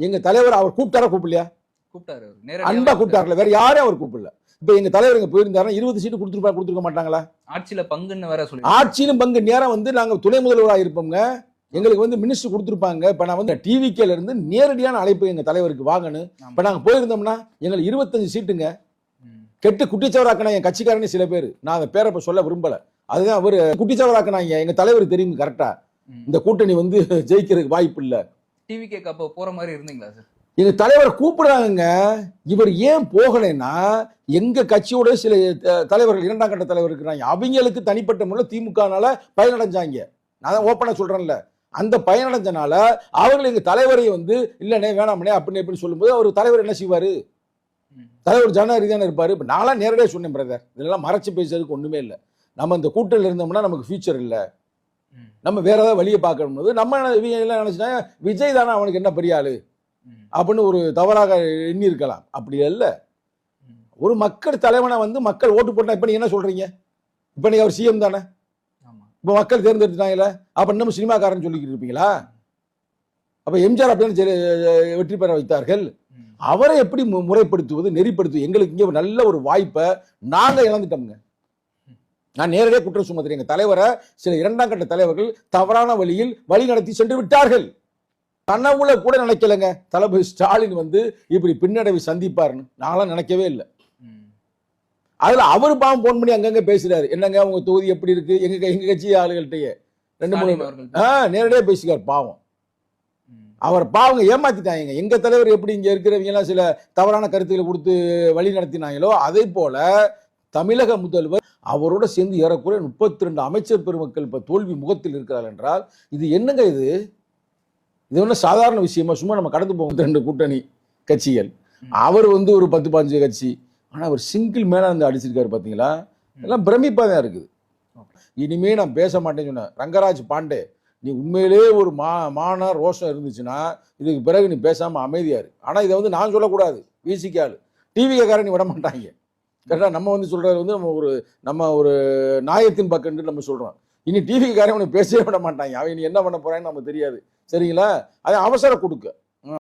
எங்க தலைவர் அவர் கூப்பிட்டாரா கூப்பிடலையா? கூப்பிட்டாரு. அன்பா கூப்பிட்டாருல, வேற யாரையும் அவர் கூப்பிடல. இப்ப எங்க தலைவர் இங்க போயிருந்தாருன்னா 20 சீட்டு கொடுத்துருக்க மாட்டாங்களா? ஆட்சியில பங்குன்னு வேற சொல்லி, ஆட்சியிலும் பங்கு நேரம் வந்து நாங்க துணை முதல்வராக இருப்போங்க. எங்களுக்கு வந்து மினிஸ்டர் கொடுத்துருப்பாங்க. இப்ப நான் வந்து டிவிகேல இருந்து நேரடியான அழைப்பு எங்க தலைவருக்கு வாங்கன்னு. இப்ப நாங்க போயிருந்தோம்னா எங்களுக்கு 25 சீட்டுங்க. கெட்டு குட்டிச்சவராக்கினா என் கட்சிக்காரனே சில பேர், நான் அந்த பேரை இப்ப சொல்ல விரும்பல. அதுதான் அவரு குட்டிச்சவராக்கினாங்க. எங்க தலைவர் தெரியும் கரெக்டா, இந்த கூட்டணி வந்து ஜெயிக்கிறதுக்கு வாய்ப்பு இல்ல. டிவிகேக்கு அப்போ போற மாதிரி இருந்தீங்களா சார்? எங்க தலைவர் கூப்பிடுறாங்க. இவர் ஏன் போகலைன்னா, எங்க கட்சியோட சில தலைவர்கள், இரண்டாம் கட்ட தலைவர் இருக்கிறாங்க, அவங்களுக்கு தனிப்பட்ட முறையில் திமுகனால பயனடைஞ்சாங்க. நான் தான் ஓப்பனா சொல்றேன்ல, அந்த பயனடைஞ்சனால அவர்கள் எங்க தலைவரை வந்து இல்லனே வேணாமனே அப்படின்னு எப்படி சொல்லும்போது அவர் தலைவர் என்ன செய்வாரு? தலைவர் ஜனநாயக ரீதியான இருப்பாரு. இப்ப நான்லாம் நேரடியாக சொன்னேன் பிரதர், இதெல்லாம் மறைச்சு பேசுறதுக்கு ஒண்ணுமே இல்லை. நம்ம இந்த கூட்டணியில் இருந்தோம்னா நமக்கு ஃபியூச்சர் இல்லை, நம்ம வேற ஏதாவது வழியை பார்க்கணும். நம்ம எல்லாம் நினைச்சிட்டாங்க விஜய் தானே அவனுக்கு என்ன பெரிய ஆளு அப்படின்னு ஒரு தவறாக எண்ணி இருக்கலாம். அப்படி அல்ல. ஒரு மக்கள் தலைவனை வந்து மக்கள் ஓட்டு போட்டா இப்ப நீங்க என்ன சொல்றீங்க? இப்ப நீங்க அவர் சிஎம் தானே, இப்ப மக்கள் தேர்ந்தெடுத்துட்டாங்கல்ல, அப்ப இன்னும் சினிமாக்காரன் சொல்லிக்கிட்டு இருப்பீங்களா? அப்ப எம்ஜிஆர் அப்படின்னு வெற்றி பெற வைத்தார்கள். அவரை எப்படி முறைப்படுத்துவது, நெறிப்படுத்துவது? எங்களுக்கு இங்க நல்ல ஒரு வாய்ப்பை நாங்க இழந்துட்டோம்ங்க. நான் நேரடியாக குற்றம் சுமத்துறேன். எங்க தலைவரை சில இரண்டாம் கட்ட தலைவர்கள் தவறான வழியில் வழி நடத்தி சென்று விட்டார்கள். கனவுல கூட நினைக்கலங்க தளபதி ஸ்டாலின் வந்து இப்படி பின்னடைவை சந்திப்பாருன்னு. நான்லாம் நினைக்கவே இல்லை. அதுல அவரு பாவம் போன் பண்ணி அங்கங்க பேசுறாரு, என்னங்க உங்க தொகுதி எப்படி இருக்கு, எங்க கட்சி ஆளுகள்கிட்டயே 2-3 நேரடியா பேசிக்கார். பாவம் அவர் பாவங்க ஏமாத்திட்டாங்க. எங்க தலைவர் எப்படி இங்க இருக்கிறவங்க எல்லாம் சில தவறான கருத்துக்களை கொடுத்து வழி நடத்தினாங்களோ, அதே போல தமிழக முதல்வர் அவரோட சேர்ந்து ஏறக்குறைய 32 அமைச்சர் பெருமக்கள் இப்ப தோல்வி முகத்தில் இருக்கிறார் என்றால் இது என்னங்க? இது ஒன்றும் சாதாரண விஷயமா? சும்மா நம்ம கடந்து போவோம் 2 கூட்டணி கட்சிகள், அவர் வந்து ஒரு 10-15 கட்சி, ஆனா அவர் சிங்கிள் மேனா வந்து அடிச்சிருக்காரு. பாத்தீங்களா? எல்லாம் பிரமிப்பா தான் இருக்குது. இனிமே நான் பேச மாட்டேன்னு சொன்ன ரங்கராஜ் பாண்டே, நீ உண்மையிலே ஒரு மான ரோஷம் இருந்துச்சுன்னா இதுக்கு பிறகு நீ பேசாம அமைதியாரு. ஆனா இதை வந்து நான் சொல்லக்கூடாது, விசிக்காலு டிவிக்காரன் விட மாட்டாங்க. கரெக்டா? நம்ம வந்து சொல்றது வந்து நம்ம ஒரு நாயத்தின் பக்கம் நம்ம சொல்றோம். இனி டிவிக்காரன் பேசவே விட மாட்டாங்க. அவங்க நீ என்ன பண்ண போறான்னு நமக்கு தெரியாது. சரிங்களா? அது அவசர கொடுக்க